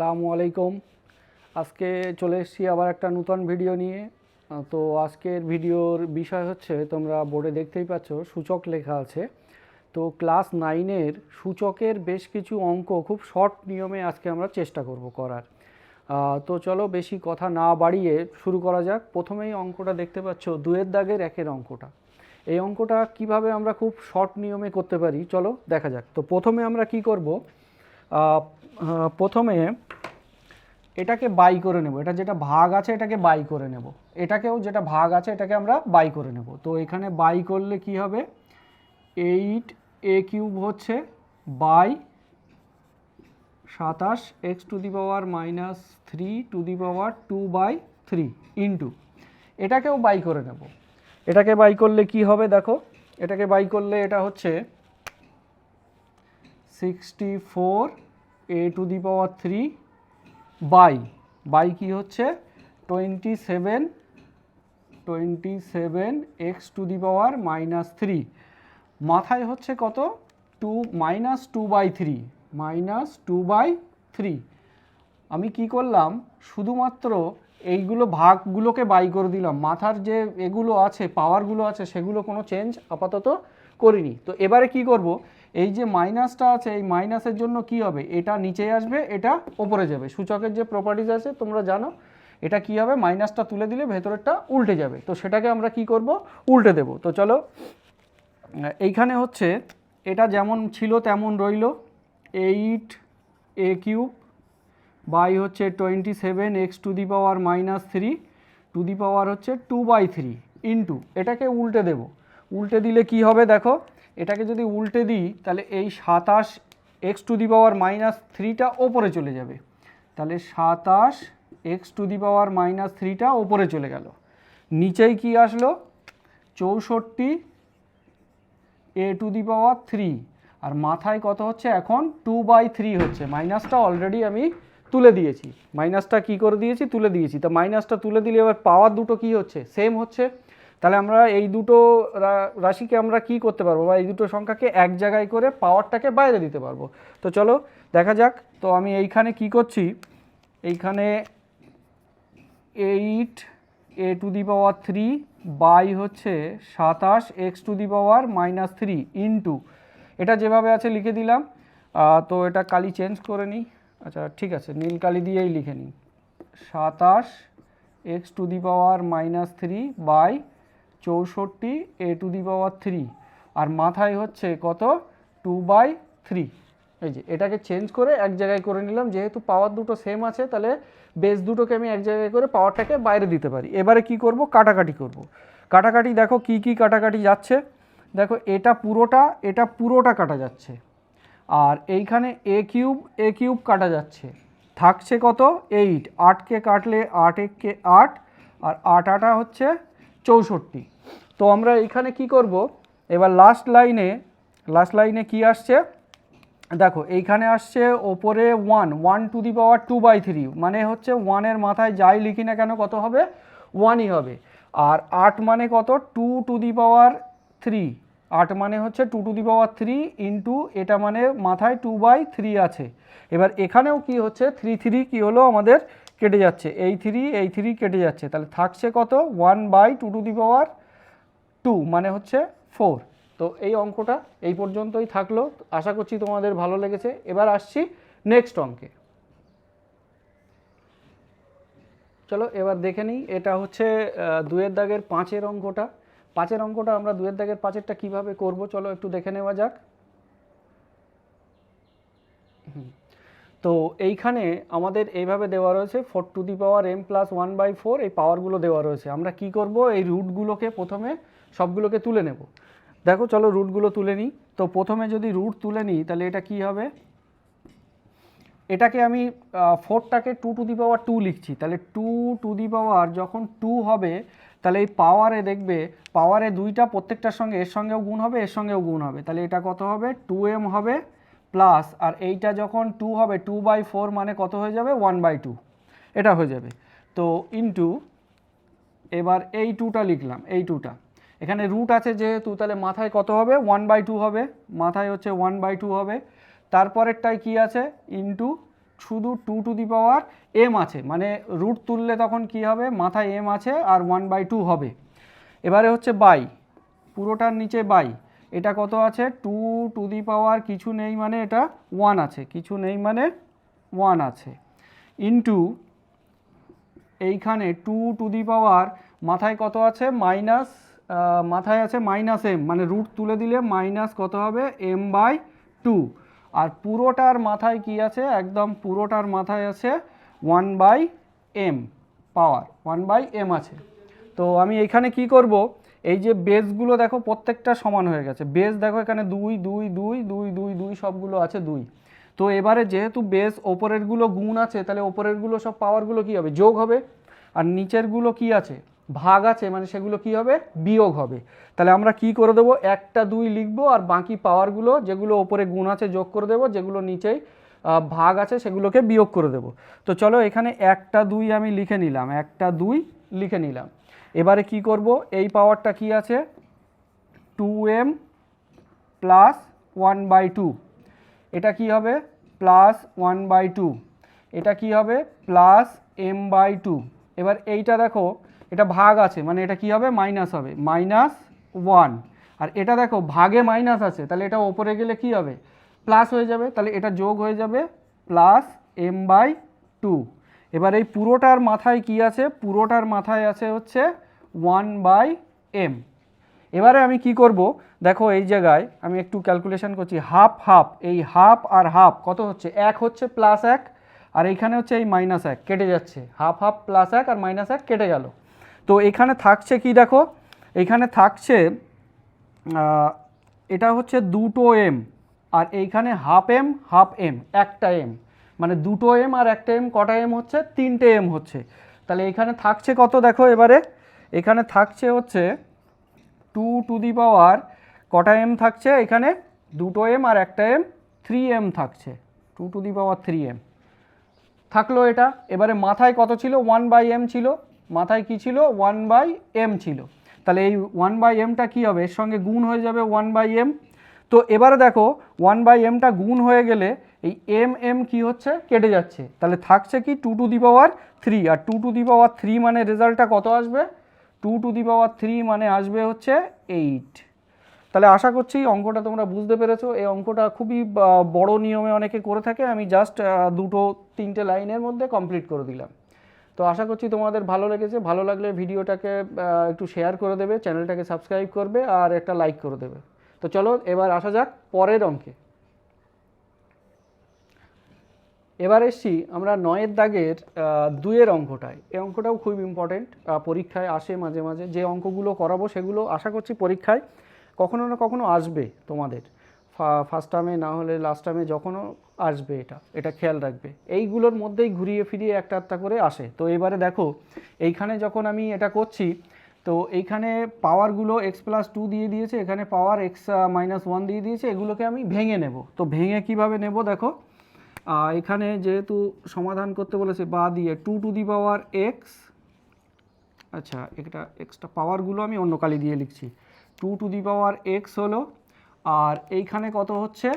আসসালামু আলাইকুম। আজকে চলে এসেছি আবার একটা নতুন ভিডিও নিয়ে। তো আজকের ভিডিওর বিষয় হচ্ছে, তোমরা বোর্ডে দেখতেই পাচ্ছ সূচক লেখা আছে। তো ক্লাস 9-এর সূচকের বেশ কিছু অঙ্ক খুব শর্ট নিয়মে আজকে আমরা চেষ্টা করব করার। তো চলো বেশি কথা না বাড়িয়ে শুরু করা যাক। প্রথমেই অঙ্কটা দেখতে পাচ্ছ 2-এর দাগের 1-এর অঙ্কটা। এই অঙ্কটা কিভাবে আমরা খুব শর্ট নিয়মে করতে পারি চলো দেখা যাক। তো প্রথমে আমরা কি করব, প্রথমে এটাকে বাই করে নেব। এটা যেটা ভাগ আছে এটাকে বাই করে নেব, এটাকেও যেটা ভাগ আছে এটাকে আমরা বাই করে নেব। তো এখানে বাই করলে কি হবে, 8a³ হচ্ছে বাই 27x⁻³ ইন্টু এটাকেও বাই করে নেব। এটাকে বাই করলে কি হবে দেখো, এটাকে বাই করলে এটা হচ্ছে 64a³ বাই কি হচ্ছে 27x⁻³ মাথায় হচ্ছে কত, -2/3 আমি কি করলাম, শুধুমাত্র এইগুলো ভাগগুলোকে বাই করে দিলাম, মাথার যে এগুলো আছে পাওয়ারগুলো আছে সেগুলো কোনো চেঞ্জ আপাতত করিনি। তো এবারে কি করব, এই যে মাইনাসটা আছে এই মাইনাসের জন্য কি হবে, এটা নিচে আসবে এটা ওপরে যাবে। সূচকের যে প্রপার্টিজ আছে তোমরা জানো, এটা কি হবে, মাইনাসটা তুলে দিলে ভেতরেরটা উল্টে যাবে। তো সেটাকে আমরা কি করব, উল্টে দেব। তো চলো এইখানে হচ্ছে এটা যেমন ছিল তেমন রইল, 8a³ বাই হচ্ছে 27x⁻³ হচ্ছে 2/3 ইন্টু এটাকে উল্টে দেব। উল্টে দিলে কি হবে দেখো, এটাকে যদি উল্টে দিই তাহলে এই 27x⁻³ ওপরে চলে যাবে। তাহলে 27x⁻³ ওপরে চলে গেল। নিচেই কি আসলো, 64a³ আর মাথায় কত হচ্ছে এখন 2/3 হচ্ছে। মাইনাসটা অলরেডি আমি তুলে দিয়েছি, মাইনাসটা কি করে দিয়েছি, তুলে দিয়েছি। তো মাইনাসটা তুলে দিলে এবার পাওয়ার দুটো কি হচ্ছে, সেম হচ্ছে। তাহলে আমরা এই দুটো রাশিকে আমরা কি করতে পারবো, বা এই দুটো সংখ্যাকে এক জায়গায় করে পাওয়ারটাকে বাইরে দিতে পারবো। তো চলো দেখা যাক। তো আমি এইখানে কি করছি, এইখানে 8a³ বাই হচ্ছে 27x⁻³ ইন্টু এটা যেভাবে আছে লিখে দিলাম। তো এটা কালি চেঞ্জ করে নিই, আচ্ছা ঠিক আছে নীল কালি দিয়েই লিখে নিই, 27x⁻³ বাই 64a³। আর মাথায় হচ্ছে কত, 2/3। এই যে এটাকে চেঞ্জ করে এক জায়গায় করে নিলাম, যেহেতু পাওয়ার দুটো সেম আছে তাহলে বেস দুটোকে আমি এক জায়গায় করে পাওয়ারটাকে বাইরে দিতে পারি। এবারে কি করব, কাটাকাটি করব। কাটাকাটি দেখো কি কি কাটাকাটি যাচ্ছে, দেখো এটা পুরোটা কাটা যাচ্ছে, আর এইখানে a³ কাটা যাচ্ছে, থাকছে কত 8। 8কে কাটলে 8 × 8 আর 8 হচ্ছে 64। তো আমরা এইখানে কি করব, এবার লাস্ট লাইনে কি আসছে দেখো, এইখানে আসছে ওপরে 1/2/3 মানে হচ্ছে 1-এর মাথায় যাই লিখি না কেন কত হবে, 1ই হবে। আর 8 মানে কত, 2/3। 8 মানে হচ্ছে 2/3 ইন্টু এটা মানে মাথায় 2/3 আছে। এবার এখানেও কি হচ্ছে, 3 কি হলো আমাদের কেটে যাচ্ছে, এই 3 কেটে যাচ্ছে, তাহলে থাকছে কত 1/2² মানে হচ্ছে 4। তো এই অঙ্কটা এই পর্যন্তই থাকলো, আশা করছি তোমাদের ভালো লেগেছে। এবার আসছি নেক্সট অঙ্কে। চলো এবার দেখে নিই, এটা হচ্ছে 2-এর দাগের 5-এর অঙ্কটা। 5-এর অঙ্কটা আমরা 2-এর দাগের 5-এরটা কীভাবে করব চলো একটু দেখে নেওয়া যাক। তো এইখানে আমাদের এইভাবে দেওয়া রয়েছে 4m+1/4, এই পাওয়ারগুলো দেওয়া রয়েছে। আমরা কি করব, এই রুটগুলোকে প্রথমে সবগুলোকে তুলে নেব। দেখো চলো রুটগুলো তুলে নিই। তো প্রথমে যদি রুট তুলে নিই তাহলে এটা কি হবে, এটাকে আমি 4টাকে 2² লিখছি, তাহলে 2² যখন 2 হবে তাহলে এই পাওয়ারে দেখবে, পাওয়ারে 2টা প্রত্যেকটার সঙ্গে এর সঙ্গেও গুণ হবে এর সঙ্গেও গুণ হবে, তাহলে এটা কত হবে 2m হবে প্লাস, আর এইটা যখন 2 হবে 2/4 মানে কত হয়ে যাবে 1/2, এটা হয়ে যাবে। তো ইন্টু এবার এই 2টা লিখলাম, এই 2টা এখানে রুট আছে যেহেতু তাহলে মাথায় কত হবে 1/2 হবে, মাথায় হচ্ছে 1/2 হবে। তারপরেরটাই কি আছে, ইন্টু শুধু 2 টু দি পাওয়ার m আছে, মানে রুট তুললে তখন কি হবে, মাথায় m আছে আর 1/2 হবে। এবারে হচ্ছে বাই, পুরোটার নিচে বাই, এটা কত আছে 2 টু দি পাওয়ার কিছু নেই মানে এটা 1 আছে, কিছু নেই মানে 1 আছে, ইন্টু এইখানে 2 টু দি পাওয়ার মাথায় কত আছে মাইনাস, মাথায় আছে মাইনাস m, মানে রুট তুলে দিলে মাইনাস কত হবে m/2, আর পুরোটার মাথায় কি আছে, একদম পুরোটার মাথায় আছে 1/m পাওয়ার 1/m আছে। তো আমি এখানে কি করব, এই যে বেসগুলো দেখো প্রত্যেকটা সমান হয়ে গেছে, বেস দেখো এখানে 2 2 2 2 2 2 সবগুলো আছে 2। তো এবারে যেহেতু বেস ওপরেরগুলো গুণ আছে, তাহলে ওপরেরগুলো সব পাওয়ারগুলো কি হবে, যোগ হবে, আর নিচেরগুলো কি আছে, ভাগ আছে, মানে সেগুলো কি হবে, বিয়োগ হবে। তাহলে আমরা কি করে দেবো, 1টা 2 লিখবো আর বাকি পাওয়ারগুলো যেগুলো ওপরে গুণ আছে যোগ করে দেবো, যেগুলো নিচেই ভাগ আছে সেগুলোকে বিয়োগ করে দেবো। তো চলো এখানে 1টা 2 আমি লিখে নিলাম, 1টা 2 লিখে নিলাম। এবারে কি করব, এই পাওয়ারটা কি আছে 2m প্লাস 1/2, এটা কি হবে প্লাস 1/2, এটা কি হবে প্লাস m/2। এবার এইটা দেখো এটা ভাগ আছে, মানে এটা কি হবে মাইনাস হবে, -1, আর এটা দেখো ভাগে মাইনাস আছে, তাহলে এটা ওপরে গেলে কি হবে প্লাস হয়ে যাবে, তাহলে এটা যোগ হয়ে যাবে প্লাস m/2। এবার এই পুরোটার মাথায় কি আছে, পুরোটার মাথায় আছে হচ্ছে 1/m। এবারে আমি কি করব, দেখো এই জায়গায় আমি একটু ক্যালকুলেশন করছি, হাফ হাফ, এই হাফ আর হাফ কত হচ্ছে 1 হচ্ছে প্লাস 1, আর এইখানে হচ্ছে এই -1 কেটে যাচ্ছে, হাফ হাফ প্লাস 1 আর -1 কেটে গেল। তো এখানে থাকছে কি দেখো, এইখানে থাকছে এটা হচ্ছে 2টো m, আর এইখানে হাফ m, একটা m, মানে 2টো m আর একটা m, কটা m হচ্ছে 3টে m হচ্ছে। তাহলে এখানে থাকছে কত দেখো, এবারে এখানে থাকছে হচ্ছে 2 টু দি পাওয়ার কটা m থাকছে, এখানে 2টো m আর একটা m, 3m থাকছে, 2 টু দি পাওয়ার 3m থাকলো এটা। এবারে মাথায় কত ছিল 1/m ছিল, মাথায় কি ছিল 1/m ছিল, তাহলে এই 1/mটা কি হবে, এর সঙ্গে গুণ হয়ে যাবে 1/m। তো এবারে দেখো 1/mটা গুণ হয়ে গেলে এই m কি হচ্ছে কেটে যাচ্ছে, তাহলে থাকছে কি 2 টু দি পাওয়ার 3, আর 2 টু দি পাওয়ার 3 মানে রেজাল্টটা কত আসবে, 2 টু দি পাওয়ার 3 মানে আসবে হচ্ছে 8। তাহলে আশা করছি অঙ্কটা তোমরা বুঝতে পেরেছো। এই অঙ্কটা খুবই বড় নিয়মে অনেকে করে থাকে, আমি জাস্ট 2-3টে লাইনের মধ্যে কমপ্লিট করে দিলাম। তো আশা করছি তোমাদের ভালো লেগেছে, ভালো লাগলে ভিডিওটাকে একটু শেয়ার করে দেবে, চ্যানেলটাকে সাবস্ক্রাইব করবে আর একটা লাইক করে দেবে। তো চলো এবার আসা যাক পরের অঙ্কে। এবার এসছি আমরা 9এর দাগের 2-এর অঙ্কটায়। এই অঙ্কটাও খুব ইম্পর্টেন্ট, পরীক্ষায় আসে মাঝে মাঝে। যে অঙ্কগুলো করাবো সেগুলো আশা করছি পরীক্ষায় কখনো না কখনো আসবে তোমাদের, ফার্স্ট টার্মে না হলে লাস্ট টার্মে যখনও আসবে, এটা খেয়াল রাখবে। এইগুলোর মধ্যেই ঘুরিয়ে ফিরিয়ে একটা একটা করে আসে। তো এবারে দেখো এইখানে যখন আমি এটা করছি, তো এইখানে পাওয়ারগুলো x+2 দিয়ে দিয়েছে, এখানে পাওয়ার x-1 দিয়ে দিয়েছে, এগুলোকে আমি ভেঙে নেব। তো ভেঙে কিভাবে নেব দেখো, এখানে যেহেতু সমাধান করতে বলেছে বা দিয়ে 2 টু দি পাওয়ার x, আচ্ছা এটা এক্সট্রা পাওয়ারগুলো আমি অন্য কালি দিয়ে লিখছি, 2 টু দি পাওয়ার x হলো, আর এইখানে কত হচ্ছে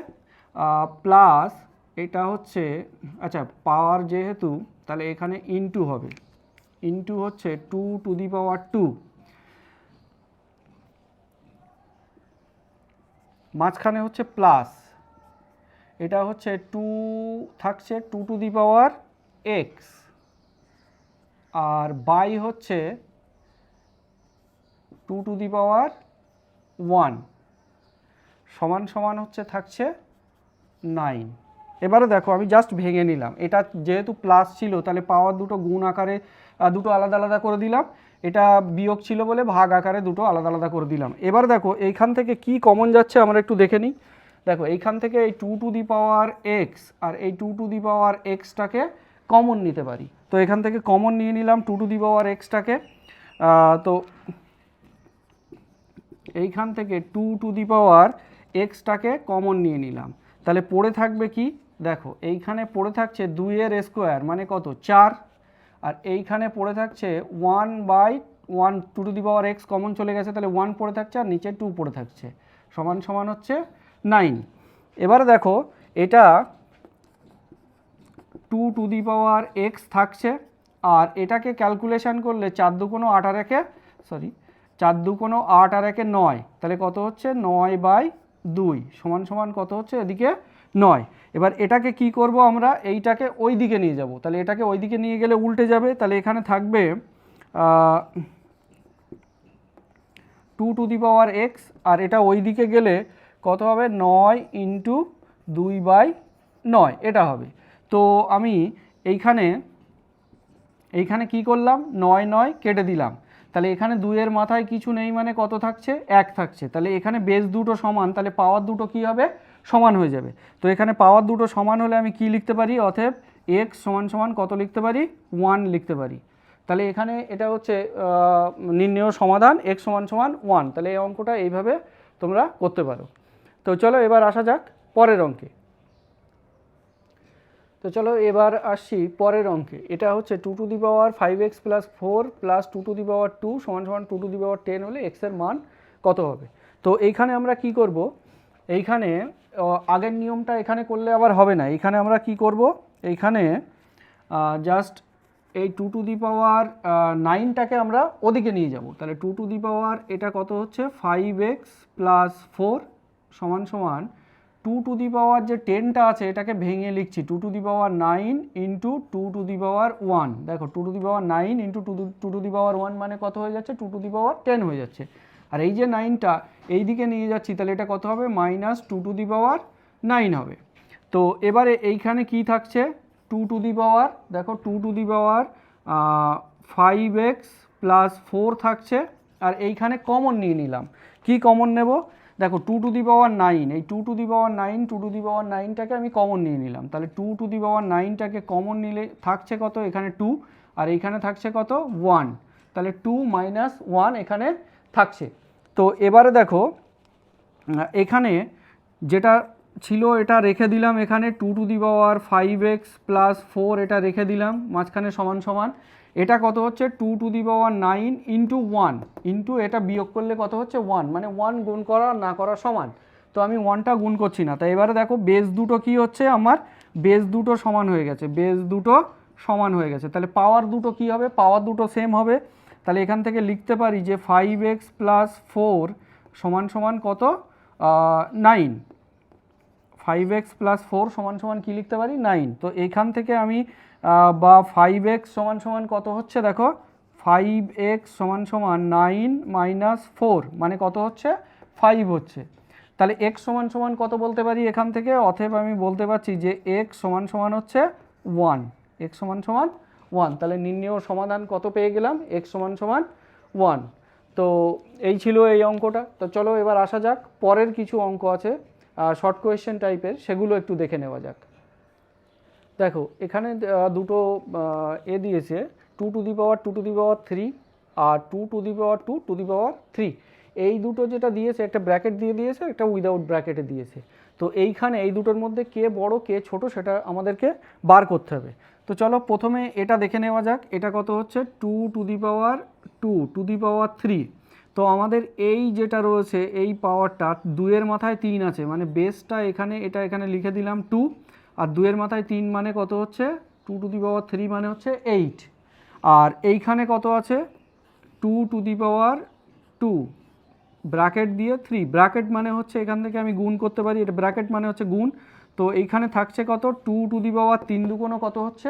প্লাস, এটা হচ্ছে আচ্ছা পাওয়ার যেহেতু, তাহলে এখানে ইনটু হবে, ইনটু হচ্ছে 2 টু দি পাওয়ার 2, মাঝখানে হচ্ছে প্লাস, এটা হচ্ছে 2 থাকছে 2 টু দি পাওয়ার x, আর বাই হচ্ছে 2 টু দি পাওয়ার 1 সমান সমান হচ্ছে থাকছে 9। এবারে দেখো আমি জাস্ট ভেঙে নিলাম, এটা যেহেতু প্লাস ছিল তাহলে পাওয়ার দুটো গুণ আকারে দুটো আলাদা আলাদা করে দিলাম, এটা বিয়োগ ছিল বলে ভাগ আকারে দুটো আলাদা আলাদা করে দিলাম। এবার দেখো এইখান থেকে কি কমন যাচ্ছে আমরা একটু দেখে নিই। দেখো এইখান থেকে এই 2 টু দি পাওয়ার x আর এই 2 টু দি পাওয়ার xটাকে কমন নিতে পারি। তো এখান থেকে কমন নিয়ে নিলাম 2 টু দি পাওয়ার xটাকে, তো এইখান থেকে 2 টু দি পাওয়ার xটাকে কমন নিয়ে নিলাম, তাহলে পড়ে থাকবে কি দেখো, এইখানে পড়ে থাকছে 2-এর স্কোয়ার মানে কত 4, আর এইখানে পড়ে থাকছে 1/1, 2 to the power x common চলে গেছে, তাহলে 1 পড়ে থাকছে আর নিচে 2 পড়ে থাকছে, সমান সমান হচ্ছে 9। এবারে দেখো এটা two to the power x থাকছে, আর এটাকে ক্যালকুলেশন করলে 4 দুগুণ 8 আর একে, সরি 4 দুগুণ 8 আর একে 9, তাহলে কত হচ্ছে 9/2 সমান সমান কত হচ্ছে এদিকে 9। এবার এটাকে কি করব আমরা, এইটাকে ওই দিকে নিয়ে যাব, তাহলে এটাকে ওই দিকে নিয়ে গেলে উল্টে যাবে, তাহলে এখানে থাকবে 2 টু দি পাওয়ার এক্স, আর এটা ওই দিকে গেলে কত হবে 9 ইন্টু 2/9 এটা হবে। তো আমি এইখানে কি করলাম, 9 9 কেটে দিলাম, তাহলে এখানে 2-এর মাথায় কিছু নেই মানে কত থাকছে 1 থাকছে, তাহলে এখানে বেস দুটো সমান, তাহলে পাওয়ার দুটো কি হবে সমান হয়ে যাবে। তো এখানে পাওয়ার দুটো সমান হলে আমি কি লিখতে পারি, অতএব x সমান সমান কত লিখতে পারি 1 লিখতে পারি। তাহলে এখানে এটা হচ্ছে নির্ণেয় সমাধান x সমান সমান 1। তাহলে এই অঙ্কটা এইভাবে তোমরা করতে পারো। তো চলো এবার আসা যাক পরের অঙ্কে। তো চলো এবার আসছি পরের অঙ্কে। এটা হচ্ছে 2 to the power 5x plus 4 plus 2 to the power 2 সমান সমান 2 টু দি পাওয়ার 10 হলে x এর মান কত হবে। তো এইখানে আমরা কি করব, এইখানে আগের নিয়মটা এখানে করলে আবার হবে না, এইখানে আমরা কি করব, এইখানে জাস্ট এই 2 টু দি পাওয়ার 9টাকে আমরা ওদিকে নিয়ে যাব। তাহলে 2 টু দি পাওয়ার এটা কত হচ্ছে 5x প্লাস 4 সমান সমান 2 টু দি পাওয়ার যে 10টা আছে এটাকে ভেঙে লিখছি 2 to the power 9 into 2 to the power 1। দেখো 2 to the power 9 into 2 to the power 1 মানে কত হয়ে যাচ্ছে 2 টু দি পাওয়ার 10 হয়ে যাচ্ছে। আর এই যে 9টা এই দিকে নিয়ে যাচ্ছি, তাহলে এটা কত হবে মাইনাস 2 টু দি পাওয়ার 9 হবে। তো এবারে এইখানে কি থাকছে 2 টু দি পাওয়ার, দেখো 2 to the power 5x plus 4 থাকছে, আর এইখানে কমন নিয়ে নিলাম। কি কমন নেব, দেখো 2 টু দি পাওয়ার 9, এই 2 to the power 9 2 to the পাওয়ার 9টাকে আমি কমন নিয়ে নিলাম। তাহলে 2 টু দি পাওয়ার 9টাকে কমন নিলে থাকছে কত এখানে 2, আর এইখানে থাকছে কত 1, তাহলে 2 মাইনাস 1 এখানে থাকছে। তো এবারে দেখো এখানে যেটা ছিল এটা রেখে দিলাম, এখানে 2 to the power 5x plus 4 এটা রেখে দিলাম মাঝখানে সমান সমান, এটা কত হচ্ছে 2 to the power 9 into 1 into এটা বিয়োগ করলে কত হচ্ছে 1, মানে 1 গুণ করা না করা সমান। তো আমি 1টা গুণ করছি না। তাই এবারে দেখো বেস দুটো কি হচ্ছে আমার, বেস দুটো সমান হয়ে গেছে, বেস দুটো সমান হয়ে গেছে, তাহলে পাওয়ার দুটো কি হবে, পাওয়ার দুটো সেম হবে। তাহলে এখান থেকে লিখতে পারি যে 5x প্লাস 4 সমান সমান কত 9, 5x প্লাস 4 সমান সমান কী লিখতে পারি 9। তো এইখান থেকে আমি বা 5x সমান সমান কত হচ্ছে, দেখো 5x সমান সমান 9 মাইনাস 4 মানে কত হচ্ছে 5 হচ্ছে। তাহলে x সমান সমান কত বলতে পারি এখান থেকে, অতএব আমি বলতে পারছি যে x সমান সমান হচ্ছে 1, x সমান সমান 1। তাহলে নির্ণেয় সমাধান কত পেয়ে গেলাম, x সমান সমান 1। তো এই ছিল এই অঙ্কটা। তো চলো এবার আসা যাক পরের কিছু অঙ্ক আছে শর্ট কোয়েশ্চেন টাইপের, সেগুলো একটু দেখে নেওয়া যাক। দেখো এখানে দুটো দিয়েছে 2 to the power 2 to the power 3 আর 2 to the power 2 to the power 3। এই দুটো যেটা দিয়েছে একটা ব্র্যাকেট দিয়ে দিয়েছে, একটা উইদাউট ব্র্যাকেটে দিয়েছে। তো এইখানে এই দুটোর মধ্যে কে বড় কে ছোট সেটা আমাদেরকে বার করতে হবে। তো চলো প্রথমে এটা দেখে নেওয়া যাক, এটা কত হচ্ছে 2 to the power 2 to the power 3। তো আমাদের এই যেটা রয়েছে এই পাওয়ারটা 2-এর মাথায় 3 আছে, মানে বেসটা এখানে এটা এখানে লিখে দিলাম 2, আর 2-এর মাথায় 3 মানে কত হচ্ছে 2 টু দি পাওয়ার 3 মানে হচ্ছে 8। আর এইখানে কত আছে 2 টু দি পাওয়ার 2 ব্র্যাকেট দিয়ে 3, ব্র্যাকেট মানে হচ্ছে এখান থেকে আমি গুণ করতে পারি, এটা ব্র্যাকেট মানে হচ্ছে গুণ। তো এইখানে থাকছে কত 2 টু দি পাওয়ার 3 দুগুণ কত হচ্ছে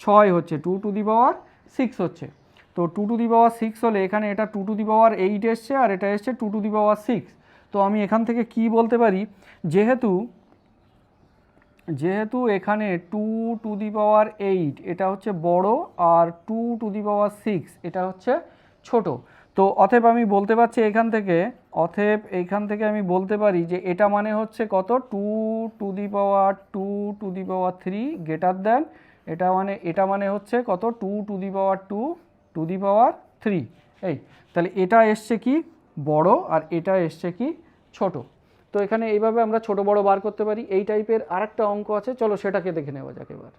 6 হচ্ছে, 2 টু দি পাওয়ার 6 হচ্ছে। তো 2 টু দি পাওয়ার 6 হলে এখানে এটা 2 টু দি পাওয়ার 8 এসছে, আর এটা এসছে 2 টু দি পাওয়ার 6। তো আমি এখান থেকে কি বলতে পারি, যেহেতু এখানে 2 টু দি পাওয়ার 8 এটা হচ্ছে বড়, আর 2 টু দি পাওয়ার 6 এটা হচ্ছে ছোট। তো অতএব আমি বলতে পারছি এখান থেকে আমি বলতে পারি যে এটা মানে হচ্ছে কত 2 to the power 2 to the power 3 greater than এটা মানে হচ্ছে কত 2 to the power 2 to the power 3। এই তাহলে এটা এসছে কি বড়, আর এটা এসছে কি ছোট। তো এখানে এইভাবে আমরা ছোট বড় বার করতে পারি। এই টাইপের আরেকটা অঙ্ক আছে, চলো সেটাকে দেখে নেওয়া যাক এবার।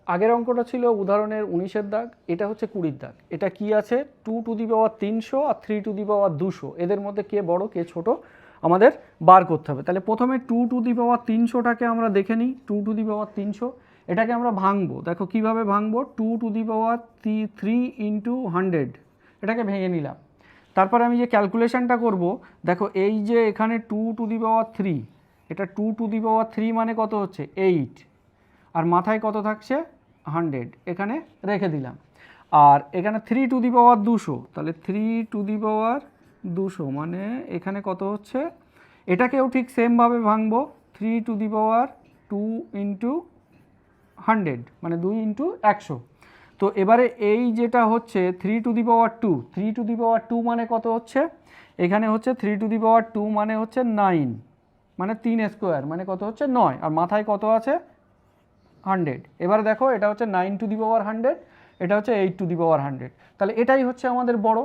আগের অঙ্কটা ছিল উদাহরণের 19-এর দাগ, এটা হচ্ছে 20-র দাগ। এটা কি আছে 2^300 আর 3^200, এদের মধ্যে কে বড় কে ছোট আমাদের বার করতে হবে। তাহলে প্রথমে 2^300টাকে আমরা দেখে নিই। 2^300 এটাকে আমরা ভাঙবো, দেখো কিভাবে ভাঙবো। 2^3 ইন্টু 100 এটাকে ভেঙে নিলাম। তারপরে আমি যে ক্যালকুলেশনটা করব, দেখো এই যে এখানে 2^3, এটা 2^3 মানে কত হচ্ছে 8, আর মাথায় কত থাকছে 100, এখানে রেখে দিলাম। আর এখানে 3^200, তাহলে 3^200 মানে এখানে কত হচ্ছে, এটাকেও ঠিক সেমভাবে ভাঙবো। 3^2 ইন্টু 100 মানে 2 ইন্টু 100। তো এবারে এই যেটা হচ্ছে 3^2 মানে কত হচ্ছে, এখানে হচ্ছে 3^2 মানে হচ্ছে 9, মানে 3 স্কোয়ার মানে কত হচ্ছে 9, আর মাথায় কত আছে 100। এবারে দেখো এটা হচ্ছে 9^100, এটা হচ্ছে 8^100। তাহলে এটাই হচ্ছে আমাদের বড়।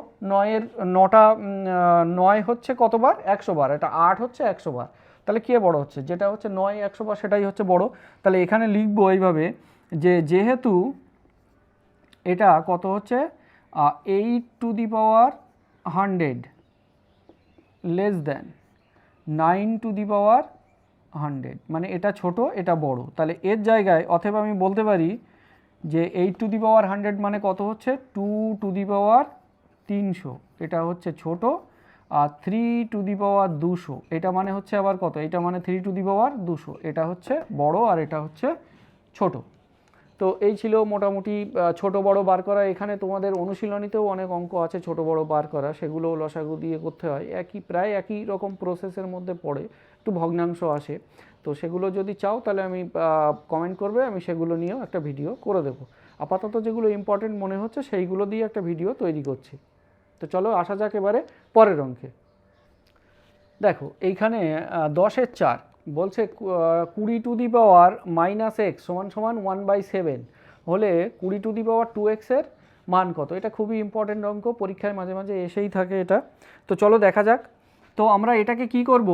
9 হচ্ছে কতবার 100 বার, এটা 8 হচ্ছে 100 বার। তাহলে কে বড় হচ্ছে, যেটা হচ্ছে 9 100 বার সেটাই হচ্ছে বড়। তাহলে এখানে লিখবো এইভাবে যে যেহেতু এটা কত হচ্ছে 8^100 লেস দেন 9^100, মানে এটা ছোট এটা বড়। তাহলে এর জায়গায় অথবা আমি বলতে পারি যে 8^100 মানে কত হচ্ছে 2^300, এটা হচ্ছে ছোট, আর 3^200 এটা মানে হচ্ছে আবার কত, এটা মানে 3^200, এটা হচ্ছে বড় আর এটা হচ্ছে ছোট। তো এই ছিল মোটামুটি ছোট বড় বার করা। এখানে তোমাদের অনুশীলনীতেও অনেক অঙ্ক আছে ছোট বড় বার করা, সেগুলো লসাগু দিয়ে করতে হয়, প্রায় একই রকম প্রসেসের মধ্যে পড়ে, একটু ভগ্নাংশ আসে। তো সেগুলো যদি চাও তাহলে আমি কমেন্ট করবে, আমি সেগুলো নিয়েও একটা ভিডিও করে দেবো। আপাতত যেগুলো ইম্পর্টেন্ট মনে হচ্ছে সেইগুলো দিয়ে একটা ভিডিও তৈরি করছি। তো চলো আসা যাক এবারে পরের অঙ্কে। দেখো এইখানে 10-এর 4 বলছে 20^-x = 1/7 হলে 20^2x এর মান কত। এটা খুবই ইম্পর্টেন্ট অঙ্ক, পরীক্ষায় মাঝে মাঝে এসেই থাকে এটা। তো চলো দেখা যাক। তো আমরা এটাকে কি করব,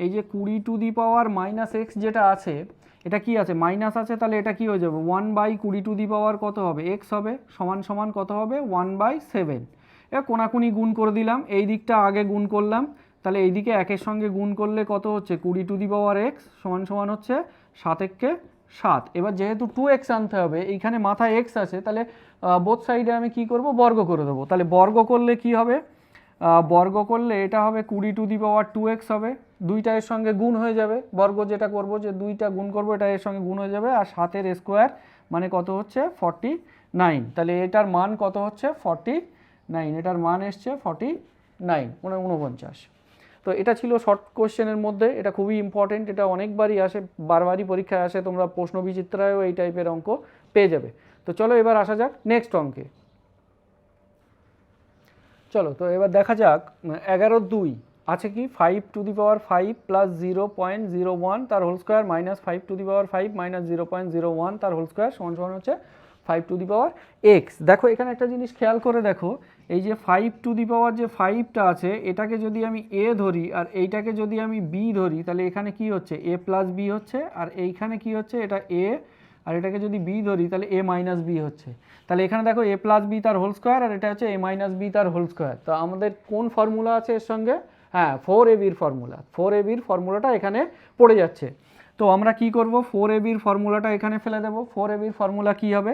এই যে 20^-x যেটা আছে, এটা কি আছে মাইনাস আছে, তাহলে এটা কি হয়ে যাবে 1/20 কত হবে x হবে সমান কত হবে 1/7। এবার কোনাকুনি গুণ করে দিলাম, এই দিকটা আগে গুণ করলাম, তাহলে এইদিকে একের সঙ্গে গুণ করলে কত হচ্ছে 20^x সমান হচ্ছে 7 × 7। এবার যেহেতু 2x আনতে হবে, এইখানে মাথায় x আছে, তাহলে বোথ সাইডে আমি কি করব বর্গ করে দেবো। তাহলে বর্গ করলে কি হবে, বর্গ করলে এটা হবে 20^2x হবে, দুইটা এর সঙ্গে গুণ হয়ে যাবে। বর্গ যেটা করব যে দুইটা গুণ করব, এটা এর সঙ্গে গুণ হয়ে যাবে, আর 7 স্কোয়ার মানে কত হচ্ছে 49। তাহলে এটার মান কত হচ্ছে 49, এটার মান এসছে 49 মানে 49। তো এটা ছিল শর্ট কোশ্চেনের মধ্যে, এটা খুবই ইম্পর্টেন্ট, এটা অনেকবারই আসে, বারবারই পরীক্ষায় আসে, তোমরা প্রশ্ন বিচিত্রায়ও এই টাইপের অঙ্ক পেয়ে যাবে। তো চলো এবার আসা যাক নেক্সট অঙ্কে। চলো তো এবার দেখা যাক 11/2 আছে কি 5^5 + 0.01 তার হোল স্কোয়ার মাইনাস 5^5 - 0.01 তার হোল স্কোয়ার সমান হচ্ছে 5^x। দেখো এখানে একটা জিনিস খেয়াল করে দেখো, এই যে 5 যে 5টা আছে, এটাকে যদি আমি a ধরি আর এইটাকে যদি আমি b ধরি, তাহলে এখানে কি হচ্ছে a + b হচ্ছে, আর এইখানে কি হচ্ছে এটা a, আর এটাকে যদি b ধরি তাহলে a - b হচ্ছে। তাহলে এখানে দেখো a + b তার হোল স্কোয়ার, আর এটা হচ্ছে a - b তার হোল স্কোয়ার। তো আমাদের কোন ফর্মুলা আছে এর সঙ্গে, হ্যাঁ 4ab-র ফর্মুলা, 4ab-র ফর্মুলাটা এখানে পড়ে যাচ্ছে। তো আমরা কি করব, 4ab-র ফর্মুলাটা এখানে ফেলে দেব। 4ab-র ফর্মুলা কি হবে,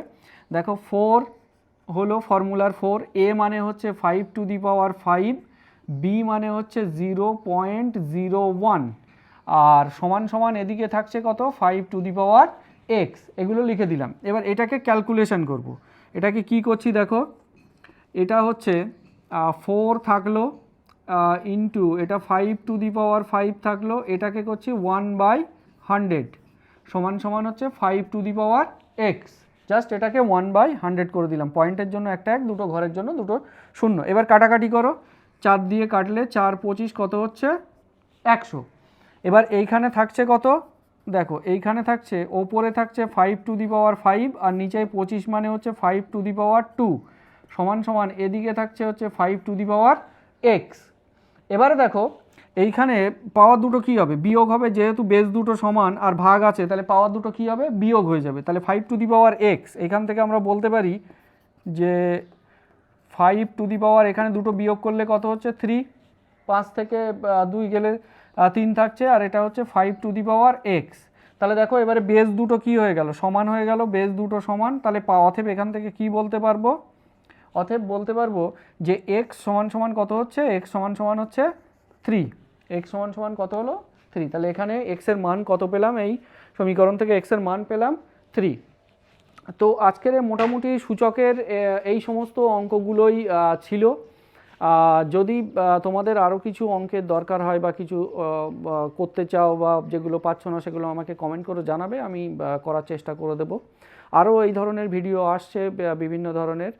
দেখো 4 হলো ফর্মুলার 4, a মানে হচ্ছে 5^5, b মানে হচ্ছে 0.01, আর সমান এদিকে থাকছে কত 5^x, এগুলো লিখে দিলাম। এবার এটাকে ক্যালকুলেশন করব। এটাকে কি করছি দেখো, এটা হচ্ছে 4 থাকলো ইন্টু এটা 5^5 থাকলো, এটাকে করছি 1/100 সমান হচ্ছে 5^x, জাস্ট এটাকে 1/100 করে দিলাম। পয়েন্টের জন্য একটা 1, দুটো ঘরের জন্য দুটো 0। এবার কাটাকাটি করো, 4 দিয়ে কাটলে 4 25 কত হচ্ছে 100। এবার এইখানে থাকছে কত, দেখো এইখানে থাকছে, ওপরে থাকছে 5^5 আর নিচে 25 মানে হচ্ছে 5^2 সমান এদিকে থাকছে হচ্ছে 5^x। এবারে দেখো এইখানে পাওয়ার দুটো কী হবে, বিয়োগ হবে, যেহেতু বেস দুটো সমান আর ভাগ আছে তাহলে পাওয়ার দুটো কী হবে, বিয়োগ হয়ে যাবে। তাহলে 5^x, এখান থেকে আমরা বলতে পারি যে 5 এখানে দুটো বিয়োগ করলে কত হচ্ছে 3, 5 থেকে 2 গেলে 3 থাকছে, আর এটা হচ্ছে 5^x। তাহলে দেখো এবারে বেস দুটো কি হয়ে গেল, সমান হয়ে গেল, বেস দুটো সমান। তাহলে অতএব এখান থেকে কি বলতে পারবো, অতএব বলতে পারবো যে x সমান সমান কত হচ্ছে, x সমান সমান হচ্ছে 3, x সমান সমান কত হলো 3। তাহলে এখানে x এর মান কত পেলাম, এই সমীকরণ থেকে x এর মান পেলাম 3। তো আজকের মোটামুটি সূচকের এই সমস্ত অঙ্কগুলোই ছিল। যদি তোমাদের আরও কিছু অঙ্কের দরকার হয় বা কিছু করতে চাও বা যেগুলো পাচ্ছ না সেগুলো আমাকে কমেন্ট করে জানাবে, আমি করার চেষ্টা করে দেব। আরও এই ধরনের ভিডিও আসছে, বিভিন্ন ধরনের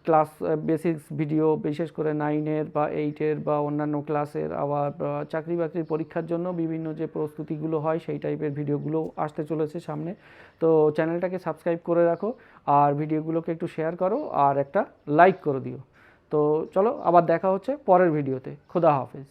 ক্লাস বেসিক্স ভিডিও, বিশেষ করে 9-এর বা 8-এর বা অন্যান্য ক্লাসের, আবার চাকরি বাকরির পরীক্ষার জন্য বিভিন্ন যে প্রস্তুতিগুলো হয় সেই টাইপের ভিডিওগুলো আসতে চলেছে সামনে। তো চ্যানেলটাকে সাবস্ক্রাইব করে রাখো, আর ভিডিওগুলোকে একটু শেয়ার করো, আর একটা লাইক করে দিও। তো চলো আবার দেখা হচ্ছে পরের ভিডিওতে। খোদা হাফেজ।